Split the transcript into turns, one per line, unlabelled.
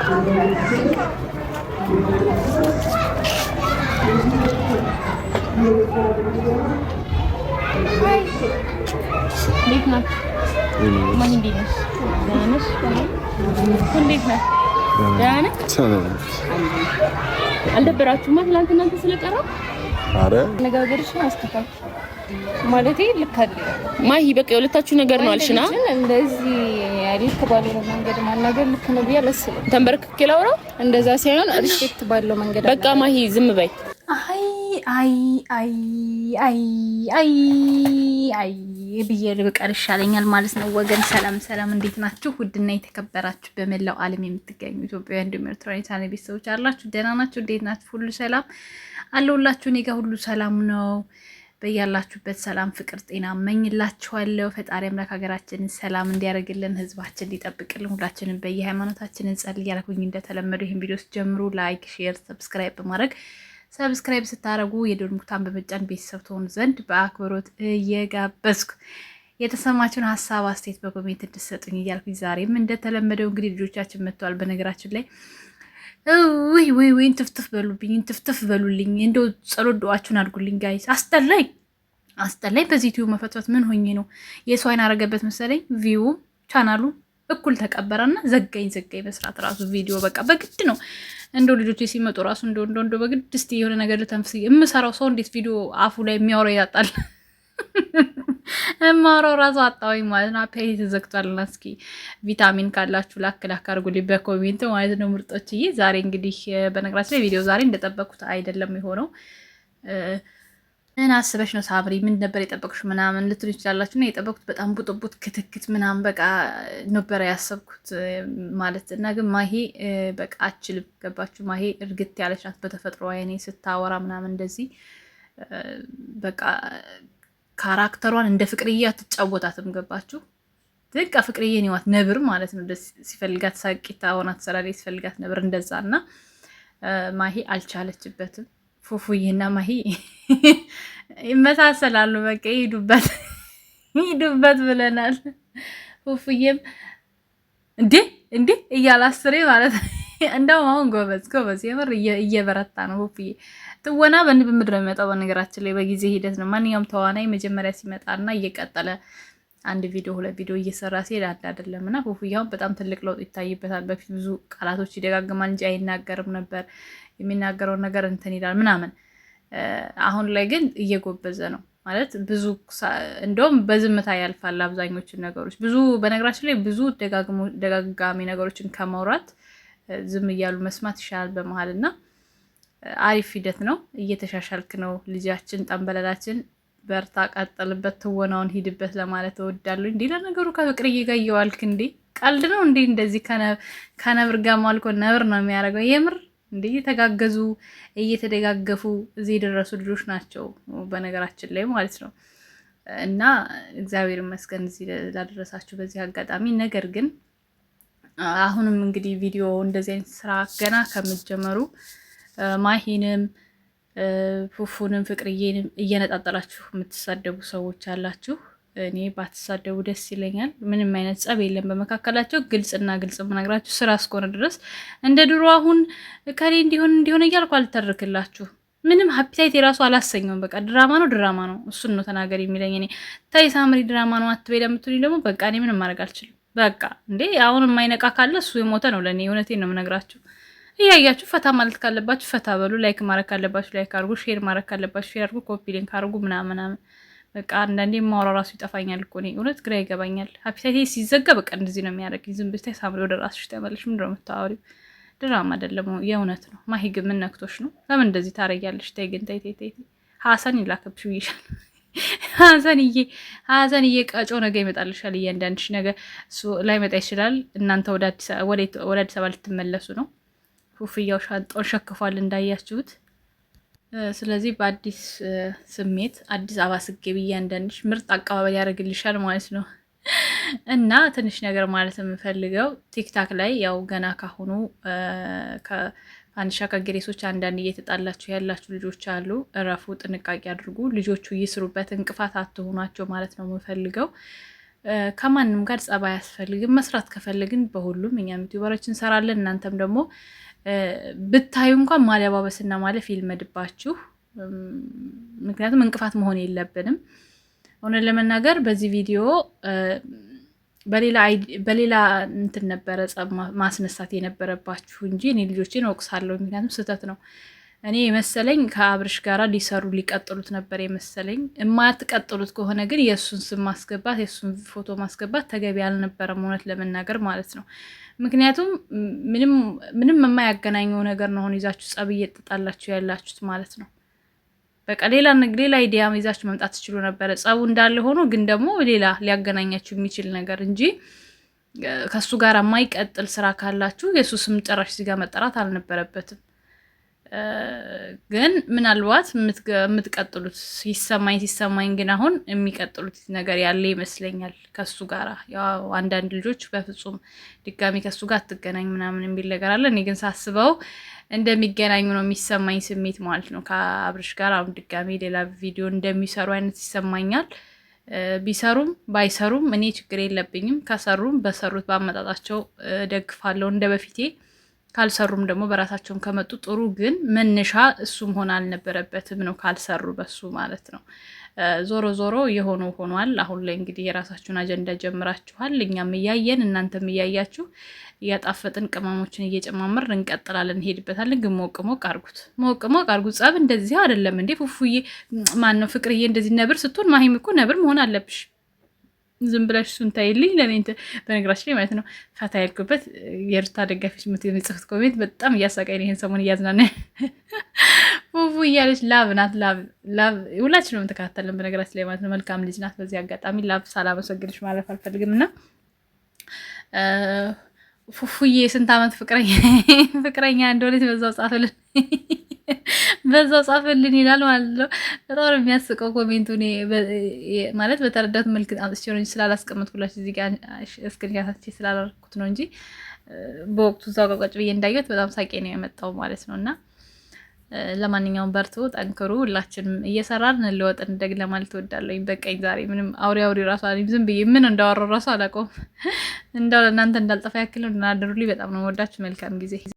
እንዴት ነው? ማን እንዴት ነው? ደህና ነሽ? እንዴት ነው? ደህና ነሽ? አልደበራችሁም ትናንት እናንተ ስለቀረው?
አረ
ነገርሽ አስተካክል ማለቴ ልክ አይደለም። ማሂ በቃ የሁለታችሁ ነገር ነው አልሽና እንደዚህ ልክ ባለው መንገድ ማናገር ልክ ነው ብዬ አላስብም። ተንበርክኬ ላውራው እንደዛ ሳይሆን ሪስፔክት ባለው መንገድ በቃ ማሂ ዝም በይ። አይ ብዬ ልብቀር ይሻለኛል ማለት ነው። ወገን ሰላም እንዴት ናችሁ? ውድና የተከበራችሁ በመላው ዓለም የምትገኙ ኢትዮጵያውያን እንዲሁም ኤርትራውያን ቤተሰቦች አላችሁ? ደህና ናችሁ? እንዴት ናችሁ? ሁሉ ሰላም አለሁላችሁ። እኔ ጋር ሁሉ ሰላም ነው። በያላችሁበት ሰላም፣ ፍቅር፣ ጤና እመኝላችኋለሁ። ፈጣሪ አምላክ ሀገራችንን ሰላም እንዲያደርግልን፣ ህዝባችን እንዲጠብቅልን ሁላችንም በየሃይማኖታችን እንጸልይ ያልኩኝ እንደተለመደው ይህን ቪዲዮ ጀምሩ ላይክ፣ ሼር፣ ሰብስክራይብ በማድረግ ሰብስክራይብ ስታደርጉ የደወል ምልክቱን በመጫን ቤተሰብ ትሆኑ ዘንድ በአክብሮት እየጋበዝኩ የተሰማችሁን ሀሳብ አስተያየት በኮሜንት እንድትሰጡኝ እያልኩኝ ዛሬም እንደተለመደው እንግዲህ ልጆቻችን መጥተዋል። በነገራችን ላይ ወይ እንትፍትፍ በሉብኝ፣ እንትፍትፍ በሉልኝ። እንደው ጸሎት ዱዓችሁን አድርጉልኝ ጋይስ። አስጠላኝ። በዚህ ዩቲዩብ መፈትፈት ምን ሆኜ ነው? የሰው አይን አረገበት መሰለኝ። ቪው ቻናሉ እኩል ተቀበረና ዘጋኝ መስራት ራሱ ቪዲዮ በቃ በግድ ነው። እንደው ልጆች ሲመጡ ራሱ እንደው በግድ እስቲ የሆነ ነገር ልተንፍስ የምሰራው ሰው እንዴት ቪዲዮ አፉ ላይ የሚያወራው ያጣል? እማወራው ራሱ አጣወኝ ማለት ነው። አፔቲት ተዘግቷልና እስኪ ቪታሚን ካላችሁ ላክ አድርጉልኝ በኮሜንት ማለት ነው ምርጦችዬ። ዛሬ እንግዲህ በነገራችን ላይ ቪዲዮ ዛሬ እንደጠበቅኩት አይደለም የሆነው። ምን አስበሽ ነው ሳብሪ? ምን ነበር የጠበቅሽ ምናምን ልትሉ ይችላላችሁ። እና የጠበቅኩት በጣም ቡጥቡጥ ክትክት ምናምን በቃ ነበረ ያሰብኩት ማለት እና ግን ማሄ በቃ አችልም። ገባችሁ? ማሄ እርግት ያለች ናት በተፈጥሮ አይኔ ስታወራ ምናምን እንደዚህ በቃ ካራክተሯን እንደ ፍቅርዬ አትጫወታትም። ገባችሁ? በቃ ፍቅርዬ ነዋት ነብር ማለት ነው። ሲፈልጋት ሳቂታ ሆና ትሰራለች፣ ሲፈልጋት ነብር እንደዛ። እና ማሄ አልቻለችበትም። ፉፉዬና ማሂ ይመሳሰላሉ። በቃ ሂዱበት ብለናል። ፉፉዬም እንዴ እያላስሬ ማለት እንደውም አሁን ጎበዝ የምር እየበረታ ነው። ፉፉዬ ትወና በንብምድ ነው የሚመጣው። በነገራችን ላይ በጊዜ ሂደት ነው። ማንኛውም ተዋናይ መጀመሪያ ሲመጣና እየቀጠለ አንድ ቪዲዮ ሁለት ቪዲዮ እየሰራ ሲሄድ አይደለም። እና ፉፉዬ አሁን በጣም ትልቅ ለውጥ ይታይበታል። በፊት ብዙ ቃላቶች ይደጋግማል እንጂ አይናገርም ነበር። የሚናገረውን ነገር እንትን ይላል ምናምን። አሁን ላይ ግን እየጎበዘ ነው ማለት ብዙ እንደውም በዝምታ ያልፋል አብዛኞቹን ነገሮች። ብዙ በነገራችን ላይ ብዙ ደጋጋሚ ነገሮችን ከማውራት ዝም እያሉ መስማት ይሻላል በመሀል። እና አሪፍ ሂደት ነው። እየተሻሻልክ ነው ልጃችን፣ ጠንበለላችን። በርታ፣ ቀጥልበት፣ ትወናውን ሂድበት ለማለት እወዳለሁ። እንዴ ለነገሩ ከፍቅርዬ ጋር እየዋልክ እንዴ ቀልድ ነው እንዴ? እንደዚህ ከነብር ጋር ማልኮ ነብር ነው የሚያደርገው የምር እንዴ? እየተጋገዙ እየተደጋገፉ እዚህ የደረሱ ልጆች ናቸው በነገራችን ላይ ማለት ነው። እና እግዚአብሔር ይመስገን እዚህ ላደረሳችሁ በዚህ አጋጣሚ። ነገር ግን አሁንም እንግዲህ ቪዲዮ እንደዚህ አይነት ስራ ገና ከምትጀመሩ ማሂንም ፉፉንም ፍቅርዬንም እየነጣጠላችሁ የምትሳደቡ ሰዎች አላችሁ። እኔ ባትሳደቡ ደስ ይለኛል። ምንም አይነት ጸብ የለም በመካከላቸው። ግልጽና ግልጽ የምነግራችሁ ስራ እስከሆነ ድረስ እንደ ድሮ አሁን ከሌ እንዲሆን እያልኩ አልተርክላችሁ። ምንም ሀፒታይት የራሱ አላሰኘውም። በቃ ድራማ ነው። እሱን ነው ተናገር የሚለኝ። እኔ ታይ ሳምሪ ድራማ ነው አትበይ ለምትሉኝ ደግሞ በቃ እኔ ምንም ማድረግ አልችልም። በቃ እንዴ አሁን የማይነቃ ካለ እሱ የሞተ ነው ለእኔ። እውነቴን ነው የምነግራችሁ። እያያችሁ ፈታ ማለት ካለባችሁ ፈታ በሉ። ላይክ ማድረግ ካለባችሁ ላይክ አድርጉ። ሼር ማድረግ ካለባችሁ ሼር አድርጉ። ኮፒ ሊንክ አድርጉ ምናምን። በቃ አንዳንዴ የማወራው ራሱ ይጠፋኛል እኮ እኔ እውነት ግራ ይገባኛል። ሀፒታይቴ ሲዘጋ በቃ እንደዚህ ነው የሚያደርግ። ዝም ብታይ ሳምሪ ወደ ራስሽ ተመለሽ። ምንድን ነው የምታወሪው? ድራማ አይደለም የእውነት ነው። ማሂ ግን ምን ነክቶሽ ነው? ለምን እንደዚህ ታረጊያለሽ? ተይ ግን ተይ። ሀሰን ይላከብሽ ብዬሻል። ሀሰንዬ ቀጮ ነገ ይመጣልሻል። እያንዳንድሽ ነገ ላይ መጣ ይችላል። እናንተ ወደ አዲስ አበባ ልትመለሱ ነው። ፉፉያው ሻንጣውን ሸክፏል እንዳያችሁት። ስለዚህ በአዲስ ስሜት አዲስ አበባ ስገቢ እያንዳንድሽ ምርጥ አቀባበል ያደርግልሻል ማለት ነው። እና ትንሽ ነገር ማለት የምፈልገው ቲክታክ ላይ ያው ገና ካሁኑ ከአንሻ ከግሬሶች አንዳንድ እየተጣላችሁ ያላችሁ ልጆች አሉ። እረፉ፣ ጥንቃቄ አድርጉ። ልጆቹ ይስሩበት፣ እንቅፋት አትሆኗቸው ማለት ነው የምፈልገው። ከማንም ጋር ጸባይ አያስፈልግም። መስራት ከፈለግን በሁሉም እኛም ዩቲዩበሮች እንሰራለን። እናንተም ደግሞ ብታዩ እንኳን ማለባበስና ማለፍ ይልመድባችሁ። ምክንያቱም እንቅፋት መሆን የለብንም። ሆነ ለመናገር በዚህ ቪዲዮ በሌላ እንትን ነበረ ጸብ ማስነሳት የነበረባችሁ እንጂ እኔ ልጆቼን እወቅሳለሁ። ምክንያቱም ስህተት ነው። እኔ የመሰለኝ ከአብርሽ ጋራ ሊቀጥሉት ነበር የመሰለኝ። የማትቀጥሉት ከሆነ ግን የእሱን ስም ማስገባት የእሱን ፎቶ ማስገባት ተገቢ አልነበረም፣ እውነት ለመናገር ማለት ነው። ምክንያቱም ምንም የማያገናኘው ነገር ነው አሁን ይዛችሁ ጸብ እየተጣላችሁ ያላችሁት ማለት ነው። በቃ ሌላ አይዲያ ይዛችሁ መምጣት ትችሉ ነበረ። ጸቡ እንዳለ ሆኖ ግን ደግሞ ሌላ ሊያገናኛችሁ የሚችል ነገር እንጂ ከሱ ጋር የማይቀጥል ስራ ካላችሁ የእሱ ስም ጭራሽ እዚህ ጋር መጠራት አልነበረበትም። ግን ምናልባት የምትቀጥሉት ሲሰማኝ ግን አሁን የሚቀጥሉት ነገር ያለ ይመስለኛል ከሱ ጋር። ያው አንዳንድ ልጆች በፍጹም ድጋሚ ከሱ ጋር አትገናኝ ምናምን የሚል ነገር አለ። እኔ ግን ሳስበው እንደሚገናኙ ነው የሚሰማኝ ስሜት ማለት ነው። ከአብርሽ ጋር አሁን ድጋሚ ሌላ ቪዲዮ እንደሚሰሩ አይነት ይሰማኛል። ቢሰሩም ባይሰሩም እኔ ችግር የለብኝም። ከሰሩም በሰሩት ባመጣጣቸው ደግፋለሁ እንደ በፊቴ። ካልሰሩም ደግሞ በራሳቸውን ከመጡ ጥሩ። ግን መነሻ እሱ መሆን አልነበረበትም ነው፣ ካልሰሩ በሱ ማለት ነው። ዞሮ ዞሮ የሆነው ሆኗል። አሁን ላይ እንግዲህ የራሳችሁን አጀንዳ ጀምራችኋል። እኛም እያየን እናንተም እያያችሁ እያጣፈጥን ቅመሞችን እየጨማመር እንቀጥላለን፣ እንሄድበታለን። ግን ሞቅ ሞቅ አርጉት፣ ሞቅ ሞቅ አርጉት። ጸብ እንደዚህ አይደለም እንዴ ፉፉዬ፣ ማን ነው ፍቅርዬ? እንደዚህ ነብር ስትሆን ማሂም እኮ ነብር መሆን አለብሽ። ዝም ብለሽ እሱን ታይልኝ። ለኔ በነገራችን ላይ ማለት ነው ፈታ ያልኩበት የሩታ ደጋፊዎች የምትጽፉት ኮሜንት በጣም እያሳቀኝ ነው። ይሄን ሰሞን እያዝናነ ፉፉ እያለች ላብ ናት። ላብ ሁላችንም የምትከታተልን በነገራችን ላይ ማለት ነው። መልካም ልጅ ናት። በዚህ አጋጣሚ ላብ ሳላመሰግንሽ ማለፍ አልፈልግም። እና ፉፉዬ ስንት ዓመት ፍቅረኛ እንደሆነች በዛው ጻፈልን ይላል ማለት ነው። በጣም የሚያስቀው ኮሜንቱ ማለት በተረዳት መልክ አንስቼ ነው ስላላስቀመጥኩላችሁ እዚህ ጋር እስክሪንሻት ስላላደረኩት ነው እንጂ በወቅቱ እዛው ቁጭ ብዬ እንዳየሁት በጣም ሳቄ ነው የመጣው ማለት ነው። እና ለማንኛውም በርቱ፣ ጠንክሩ። ሁላችንም እየሰራን እንለወጥ እንደግ ለማለት እወዳለሁ። በቃኝ ዛሬ ምንም አውሪ ራሱ ዝም ብዬ ምን እንዳወራው ራሱ አላውቀውም። እንዳው ለእናንተ እንዳልጠፋ ያክል ነው። እናደሩልኝ። በጣም ነው የምወዳችሁ። መልካም ጊዜ